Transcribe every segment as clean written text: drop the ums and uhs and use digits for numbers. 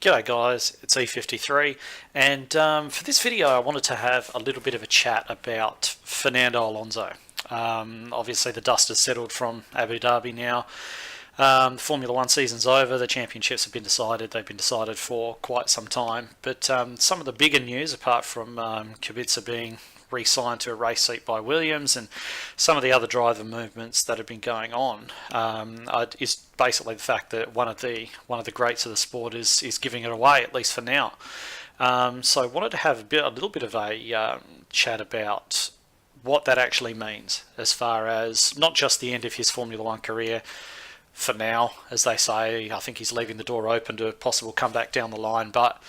G'day guys, it's E53 and for this video I wanted to have a little bit of a chat about Fernando Alonso. Obviously the dust has settled from Abu Dhabi now. The Formula One season's over, the championships have been decided, they've been decided for quite some time, but some of the bigger news, apart from Kubica being re-signed to a race seat by Williams and some of the other driver movements that have been going on, is basically the fact that one of the greats of the sport is giving it away, at least for now. So I wanted to have a little bit of a chat about what that actually means, as far as not just the end of his Formula One career for now, as they say. I think he's leaving the door open to a possible comeback down the line, but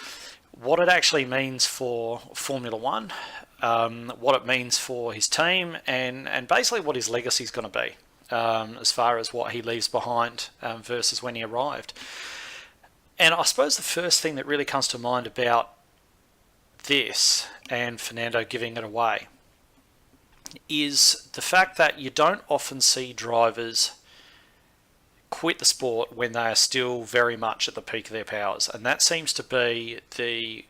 what it actually means for Formula One, what it means for his team, and basically what his legacy is going to be, as far as what he leaves behind versus when he arrived. And I suppose the first thing that really comes to mind about this and Fernando giving it away is the fact that you don't often see drivers quit the sport when they are still very much at the peak of their powers, and that seems to be the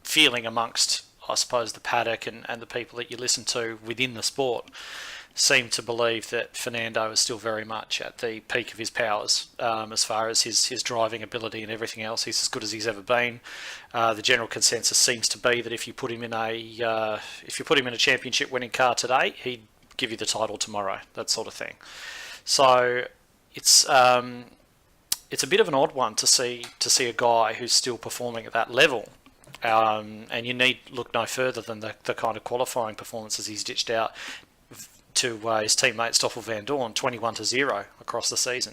feeling amongst, I suppose, the paddock and the people that you listen to within the sport seem to believe that Fernando is still very much at the peak of his powers, as far as his driving ability and everything else. He's as good as he's ever been. The general consensus seems to be that if you put him in a championship winning car today, he'd give you the title tomorrow, that sort of thing. So it's a bit of an odd one to see a guy who's still performing at that level. And you need look no further than the kind of qualifying performances he's ditched out to his teammate Stoffel Van Dorn, 21-0 across the season,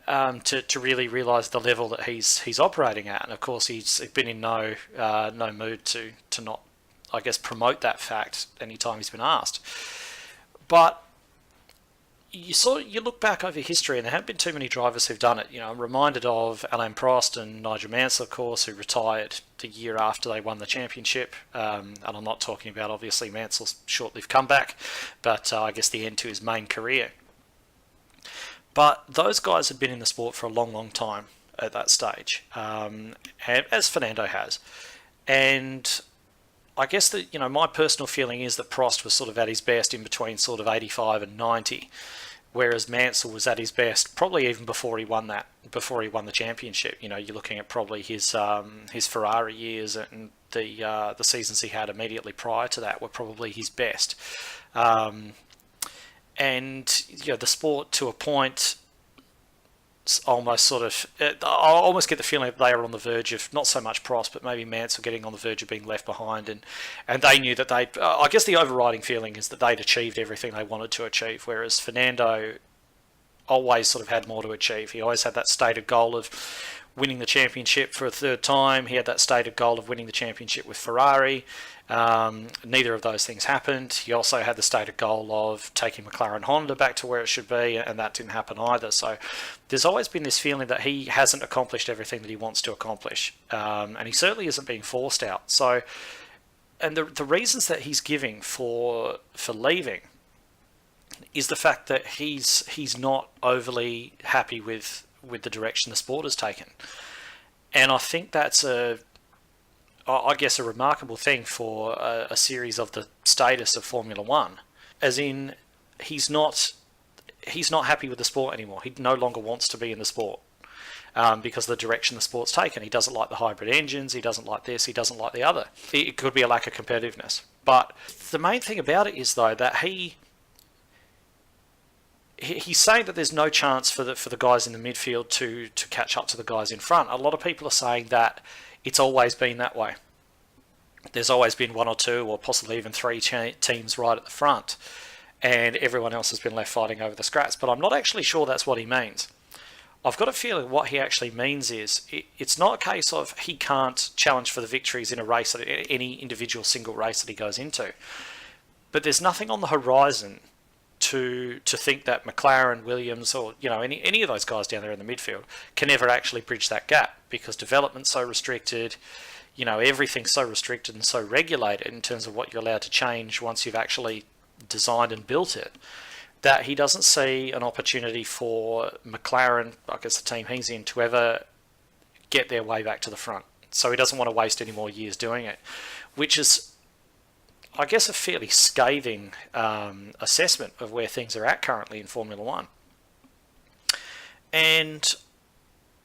to really realise the level that he's operating at. And of course he's been in no mood to not, I guess, promote that fact any time he's been asked. But you look back over history, and there haven't been too many drivers who've done it. You know, I'm reminded of Alain Prost and Nigel Mansell, of course, who retired the year after they won the championship. And I'm not talking about, obviously, Mansell's short-lived comeback, but I guess the end to his main career. But those guys had been in the sport for a long, long time at that stage, as Fernando has. And I guess that, my personal feeling is that Prost was sort of at his best in between sort of 85 and 90, whereas Mansell was at his best probably even before he won the championship. You're looking at probably his Ferrari years, and the seasons he had immediately prior to that were probably his best. And the sport, to a point, almost sort of, I almost get the feeling that they are on the verge of, not so much Prost, but maybe Mansell getting on the verge of being left behind, and they knew that I guess the overriding feeling is that they'd achieved everything they wanted to achieve, whereas Fernando always sort of had more to achieve. He always had that stated goal of winning the championship for a third time. He had that stated goal of winning the championship with Ferrari. Neither of those things happened. He also had the stated goal of taking McLaren Honda back to where it should be, and that didn't happen either. So there's always been this feeling that he hasn't accomplished everything that he wants to accomplish, and he certainly isn't being forced out. So, and the reasons that he's giving for leaving is the fact that he's not overly happy with the direction the sport has taken, and I think that's a remarkable thing for a series of the status of Formula One, as in he's not happy with the sport anymore. He no longer wants to be in the sport because of the direction the sport's taken. He doesn't like the hybrid engines, he doesn't like this, he doesn't like the other. It could be a lack of competitiveness. But the main thing about it is, though, that he's saying that there's no chance for the guys in the midfield to catch up to the guys in front. A lot of people are saying that it's always been that way. There's always been one or two, or possibly even three teams right at the front, and everyone else has been left fighting over the scraps. But I'm not actually sure that's what he means. I've got a feeling what he actually means is it's not a case of he can't challenge for the victories in a race, any individual single race that he goes into. But there's nothing on the horizon to think that McLaren, Williams, or any of those guys down there in the midfield can ever actually bridge that gap, because development's so restricted, everything's so restricted and so regulated in terms of what you're allowed to change once you've actually designed and built it, that he doesn't see an opportunity for McLaren, I guess the team he's in, to ever get their way back to the front. So he doesn't want to waste any more years doing it, which is, I guess, a fairly scathing assessment of where things are at currently in Formula One. And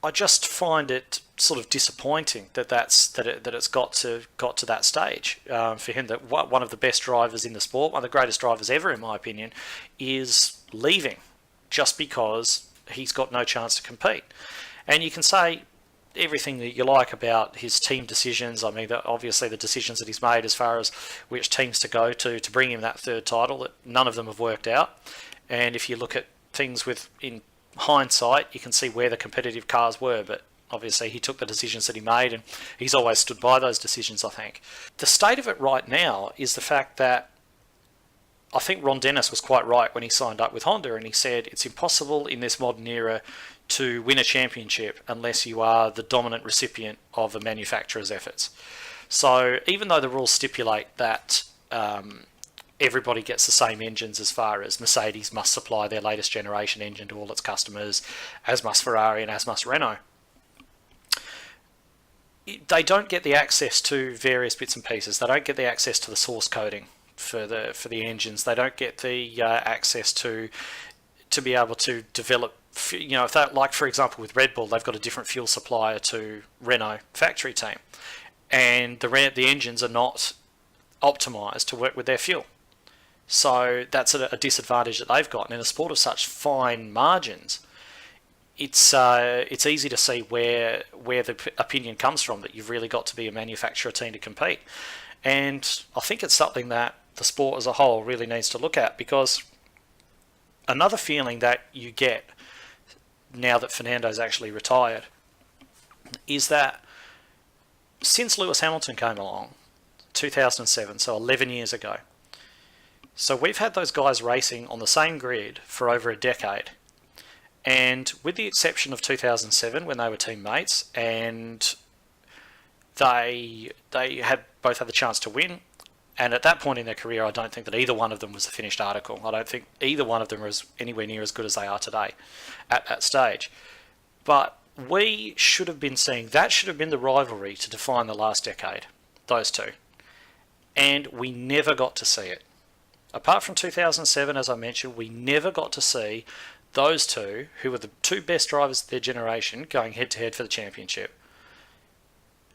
I just find it sort of disappointing that it's got to that stage for him. That one of the best drivers in the sport, one of the greatest drivers ever, in my opinion, is leaving just because he's got no chance to compete. And you can say everything that you like about his team decisions. I mean, obviously the decisions that he's made as far as which teams to go to bring him that third title, that none of them have worked out. And if you look at things in hindsight, you can see where the competitive cars were, but obviously he took the decisions that he made, and he's always stood by those decisions, I think. The state of it right now is the fact that I think Ron Dennis was quite right when he signed up with Honda, and he said it's impossible in this modern era to win a championship unless you are the dominant recipient of a manufacturer's efforts. So even though the rules stipulate that everybody gets the same engines, as far as Mercedes must supply their latest generation engine to all its customers, as must Ferrari and as must Renault, they don't get the access to various bits and pieces. They don't get the access to the source coding for the engines. They don't get the access to be able to develop, if that, like for example with Red Bull, they've got a different fuel supplier to Renault factory team, and the engines are not optimized to work with their fuel. So that's a disadvantage that they've got. And in a sport of such fine margins, it's easy to see where the opinion comes from that you've really got to be a manufacturer team to compete. And I think it's something that the sport as a whole really needs to look at, because another feeling that you get now that Fernando's actually retired is that since Lewis Hamilton came along, 2007, so 11 years ago, so we've had those guys racing on the same grid for over a decade. And with the exception of 2007, when they were teammates, and they both had the chance to win, and at that point in their career, I don't think that either one of them was a finished article. I don't think either one of them was anywhere near as good as they are today at that stage. But we should have been seeing, that should have been the rivalry to define the last decade, those two. And we never got to see it. Apart from 2007, as I mentioned, we never got to see those two, who were the two best drivers of their generation, going head-to-head for the championship.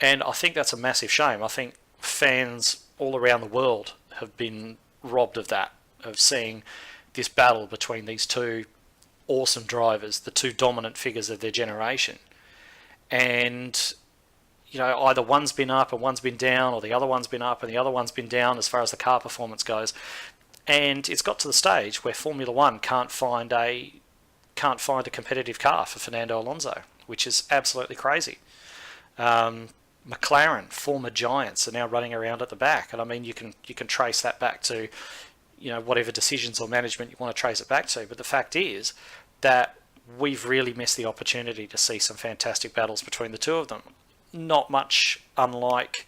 And I think that's a massive shame. I think fans all around the world have been robbed of that, of seeing this battle between these two awesome drivers, the two dominant figures of their generation. And, either one's been up and one's been down, or the other one's been up and the other one's been down as far as the car performance goes. And it's got to the stage where Formula One can't find a competitive car for Fernando Alonso, which is absolutely crazy. McLaren, former giants, are now running around at the back, and I mean you can trace that back to whatever decisions or management you want to trace it back to. But the fact is that we've really missed the opportunity to see some fantastic battles between the two of them. Not much unlike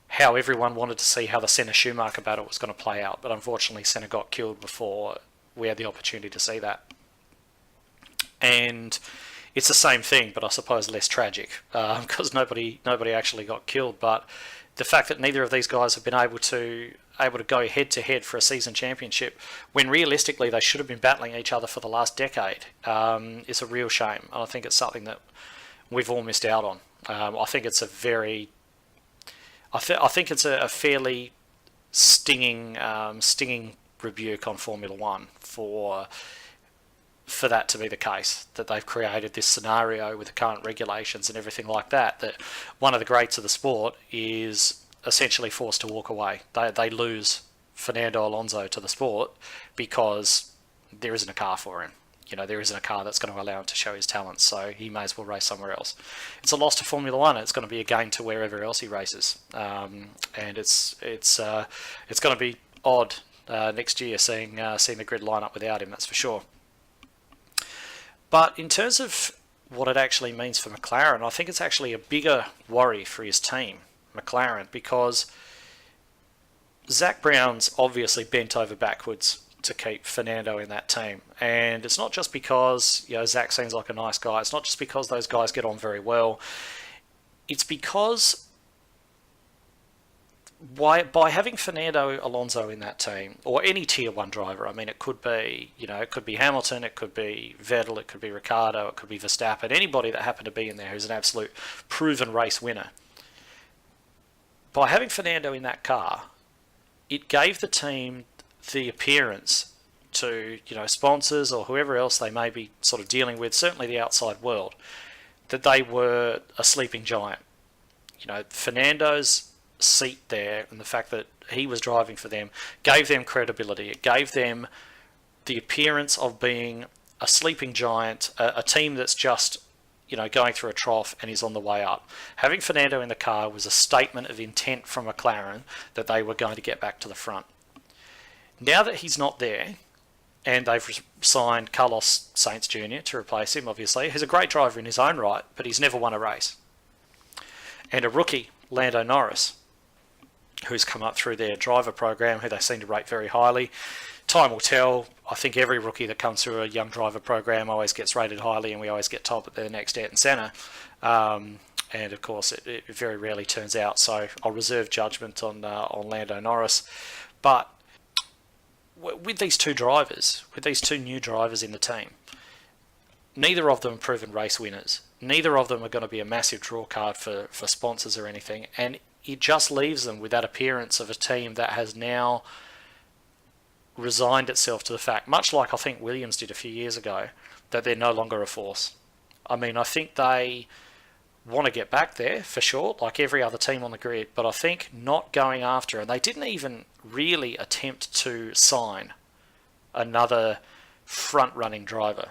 how everyone wanted to see how the Senna-Schumacher battle was going to play out, but unfortunately Senna got killed before we had the opportunity to see that. And it's the same thing, but I suppose less tragic, because nobody actually got killed. But the fact that neither of these guys have been able to go head to head for a season championship, when realistically they should have been battling each other for the last decade, is a real shame. And I think it's something that we've all missed out on. I think it's a fairly stinging rebuke on Formula One for that to be the case, that they've created this scenario with the current regulations and everything like that, that one of the greats of the sport is essentially forced to walk away. They lose Fernando Alonso to the sport because there isn't a car for him. There isn't a car that's going to allow him to show his talents, so he may as well race somewhere else. It's a loss to Formula One. It's going to be a gain to wherever else he races, and it's going to be odd next year seeing the grid line up without him. That's for sure. But in terms of what it actually means for McLaren, I think it's actually a bigger worry for his team, McLaren, because Zak Brown's obviously bent over backwards to keep Fernando in that team. And it's not just because Zak seems like a nice guy. It's not just because those guys get on very well. It's because by having Fernando Alonso in that team, or any tier one driver, I mean, it could be, it could be Hamilton, it could be Vettel, it could be Ricciardo, it could be Verstappen, anybody that happened to be in there who's an absolute proven race winner. By having Fernando in that car, it gave the team the appearance to, sponsors or whoever else they may be sort of dealing with, certainly the outside world, that they were a sleeping giant. Fernando's seat there and the fact that he was driving for them gave them credibility. It gave them the appearance of being a sleeping giant, a team that's just, going through a trough and is on the way up. Having Fernando in the car was a statement of intent from McLaren that they were going to get back to the front. Now that he's not there, and they've signed Carlos Sainz Jr. to replace him, obviously, he's a great driver in his own right, but he's never won a race. And a rookie, Lando Norris, who's come up through their driver program, who they seem to rate very highly. Time will tell. I think every rookie that comes through a young driver program always gets rated highly, and we always get told that they're the next Ayrton Senna. And of course, it very rarely turns out. So I'll reserve judgment on Lando Norris. But with these two drivers, with these two new drivers in the team, neither of them are proven race winners. Neither of them are going to be a massive draw card for sponsors or anything. And it just leaves them with that appearance of a team that has now resigned itself to the fact, much like I think Williams did a few years ago, that they're no longer a force. I mean, I think they want to get back there for sure, like every other team on the grid, but I think not going after, and they didn't even really attempt to sign another front-running driver.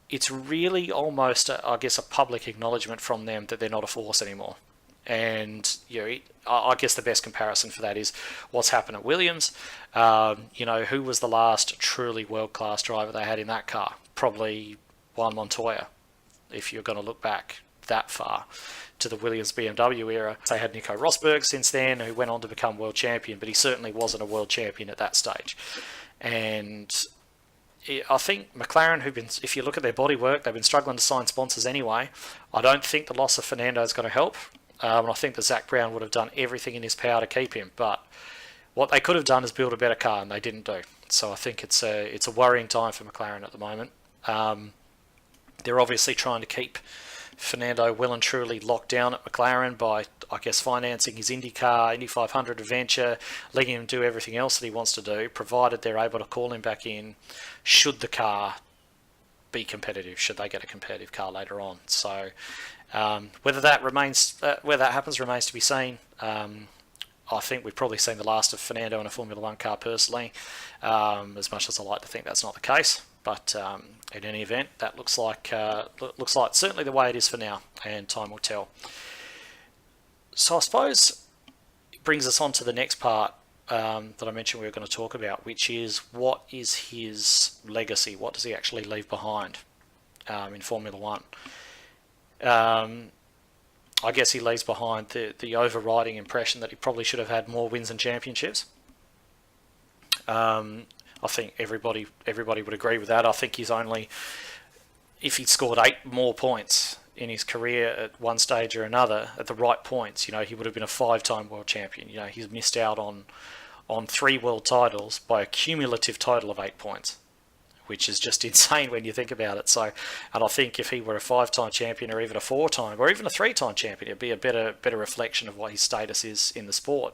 It's really almost, I guess, a public acknowledgement from them that they're not a force anymore. And I guess the best comparison for that is what's happened at Williams. Who was the last truly world-class driver they had in that car? Probably Juan Montoya, if you're going to look back that far to the Williams BMW era. They had Nico Rosberg since then, who went on to become world champion, but he certainly wasn't a world champion at that stage. And I think McLaren, if you look at their bodywork, they've been struggling to sign sponsors anyway. I don't think the loss of Fernando is going to help. And I think that Zach Brown would have done everything in his power to keep him. But what they could have done is build a better car, and they didn't do. So I think it's a worrying time for McLaren at the moment. They're obviously trying to keep Fernando well and truly locked down at McLaren by, I guess, financing his IndyCar, Indy 500 adventure, letting him do everything else that he wants to do, provided they're able to call him back in should the car be competitive, should they get a competitive car later on. So whether that happens remains to be seen. I think we've probably seen the last of Fernando in a Formula One car personally, as much as I like to think that's not the case. But in any event, that looks like certainly the way it is for now, and time will tell. So I suppose it brings us on to the next part that I mentioned we were going to talk about, which is what is his legacy? What does he actually leave behind in Formula One? I guess he leaves behind the overriding impression that he probably should have had more wins and championships. I think everybody would agree with that. I think he's only, if he'd scored 8 more points in his career at one stage or another, at the right points, he would have been a 5-time world champion. He's missed out on 3 world titles by a cumulative total of 8 points, which is just insane when you think about it. So, and I think if he were a 5-time champion, or even a 4-time, or even a 3-time champion, it'd be a better reflection of what his status is in the sport.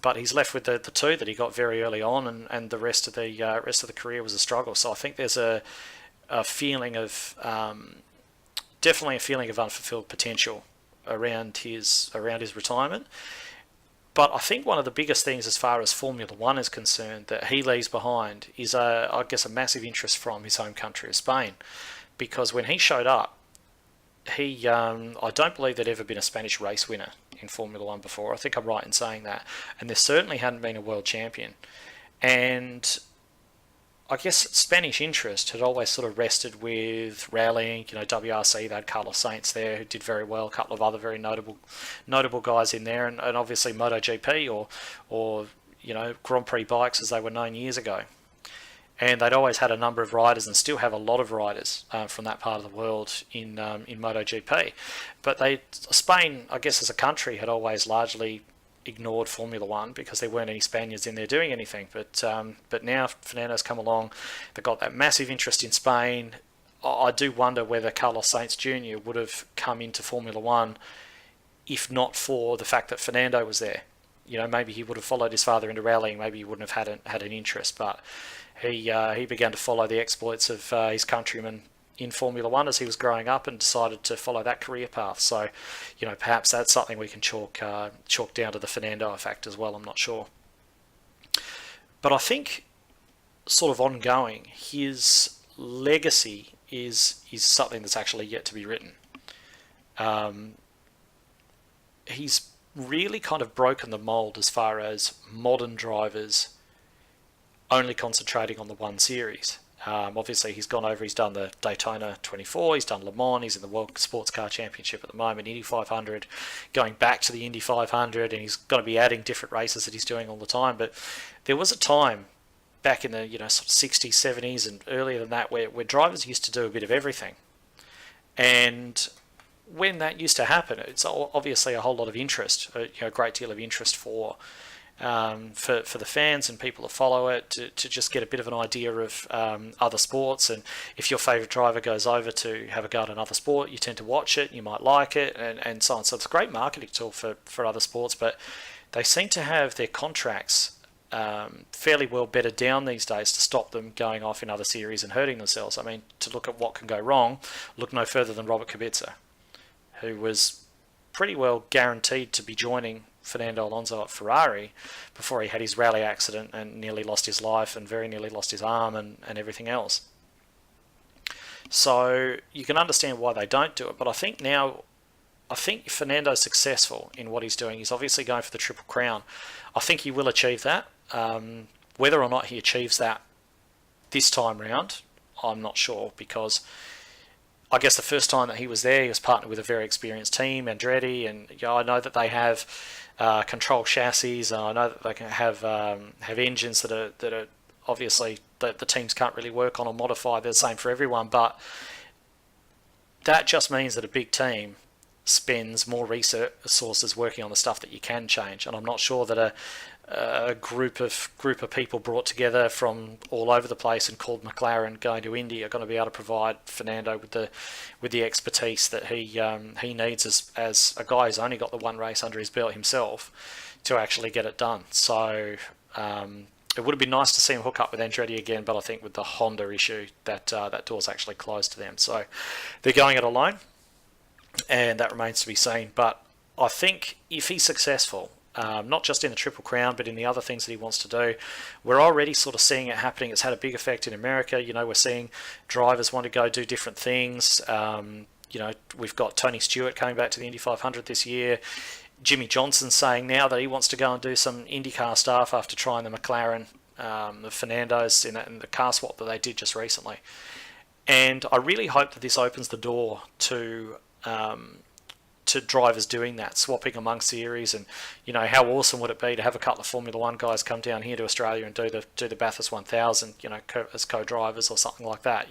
But he's left with the 2 that he got very early on, and the rest of the career was a struggle. So I think there's a feeling of definitely a feeling of unfulfilled potential around his retirement. But I think one of the biggest things as far as Formula One is concerned that he leaves behind is, I guess, a massive interest from his home country of Spain. Because when he showed up, I don't believe there'd ever been a Spanish race winner in Formula One before. I think I'm right in saying that. And there certainly hadn't been a world champion. And I guess Spanish interest had always sort of rested with rallying, WRC. They had Carlos Sainz there, who did very well, a couple of other very notable guys in there, and obviously MotoGP or Grand Prix bikes as they were known years ago. and they'd always had a number of riders and still have a lot of riders from that part of the world in MotoGP. But Spain, I guess as a country, had always largely ignored Formula One because there weren't any Spaniards in there doing anything. But now Fernando's come along, they've got that massive interest in Spain. I do wonder whether Carlos Sainz Jr. would have come into Formula One if not for the fact that Fernando was there. You know, maybe he would have followed his father into rallying. Maybe he wouldn't have had an interest, but he began to follow the exploits of his countrymen in Formula One as he was growing up, and decided to follow that career path. So, you know, perhaps that's something we can chalk down to the Fernando effect as well. I'm not sure, but I think sort of ongoing, his legacy is something that's actually yet to be written. He's really kind of broken the mold as far as modern drivers only concentrating on the one series. Obviously, he's gone over, he's done the Daytona 24, he's done Le Mans, he's in the World Sports Car Championship at the moment, Indy 500, going back to the Indy 500, and he's going to be adding different races that he's doing all the time. But there was a time back in the sort of 60s, 70s, and earlier than that, where drivers used to do a bit of everything. And when that used to happen, it's obviously a whole lot of interest, a great deal of interest for the fans and people that follow it to just get a bit of an idea of other sports. And if your favourite driver goes over to have a go at another sport, you tend to watch it, you might like it, and so on. So it's a great marketing tool for other sports, but they seem to have their contracts fairly well bedded down these days to stop them going off in other series and hurting themselves. I mean, to look at what can go wrong, look no further than Robert Kubica, who was pretty well guaranteed to be joining Fernando Alonso at Ferrari before he had his rally accident and nearly lost his life and very nearly lost his arm and everything else. So you can understand why they don't do it, but I think if Fernando's successful in what he's doing, he's obviously going for the Triple Crown. I think he will achieve that. Whether or not he achieves that this time round, I'm not sure, because I guess the first time that he was there, he was partnered with a very experienced team, Andretti, and I know that they have control chassis, and I know that they can have engines that are obviously that the teams can't really work on or modify. They're the same for everyone, but that just means that a big team spends more resources working on the stuff that you can change, and I'm not sure that a group of people brought together from all over the place and called McLaren going to Indy are going to be able to provide Fernando with the expertise that he needs as a guy who's only got the one race under his belt himself to actually get it done. So it would have been nice to see him hook up with Andretti again, but I think with the Honda issue that door's actually closed to them. So they're going it alone, and that remains to be seen. But I think if he's successful, not just in the Triple Crown, but in the other things that he wants to do, we're already sort of seeing it happening. It's had a big effect in America. We're seeing drivers want to go do different things. We've got Tony Stewart coming back to the Indy 500 this year. Jimmy Johnson's saying now that he wants to go and do some IndyCar stuff after trying the McLaren, the Fernando's in the car swap that they did just recently. And I really hope that this opens the door to drivers doing that, swapping among series. And how awesome would it be to have a couple of Formula One guys come down here to Australia and do the Bathurst 1000, as co-drivers or something like that.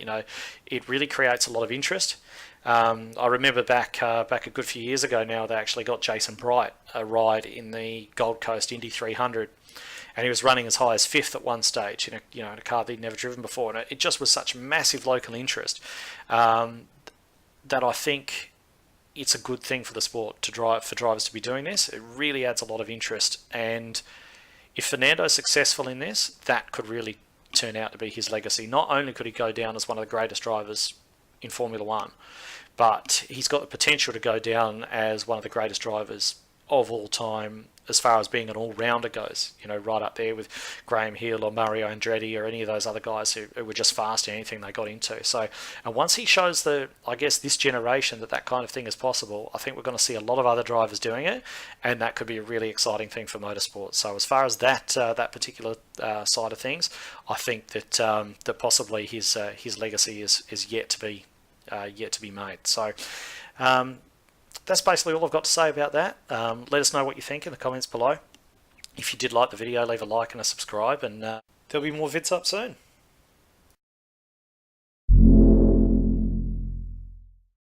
It really creates a lot of interest. I remember back a good few years ago now, they actually got Jason Bright a ride in the Gold Coast Indy 300, and he was running as high as fifth at one stage in a car that he'd never driven before, and it just was such massive local interest that I think it's a good thing for the sport for drivers to be doing this. It really adds a lot of interest, and if Fernando's successful in this, that could really turn out to be his legacy. Not only could he go down as one of the greatest drivers in Formula One, but he's got the potential to go down as one of the greatest drivers of all time as far as being an all-rounder goes, right up there with Graham Hill or Mario Andretti or any of those other guys who were just fast in anything they got into. So, and once he shows this generation that kind of thing is possible, I think we're going to see a lot of other drivers doing it, and that could be a really exciting thing for motorsport. So as far as that particular side of things, I think that possibly his legacy is yet to be made. So that's basically all I've got to say about that. Let us know what you think in the comments below. If you did like the video, leave a like and a subscribe, and there'll be more vids up soon.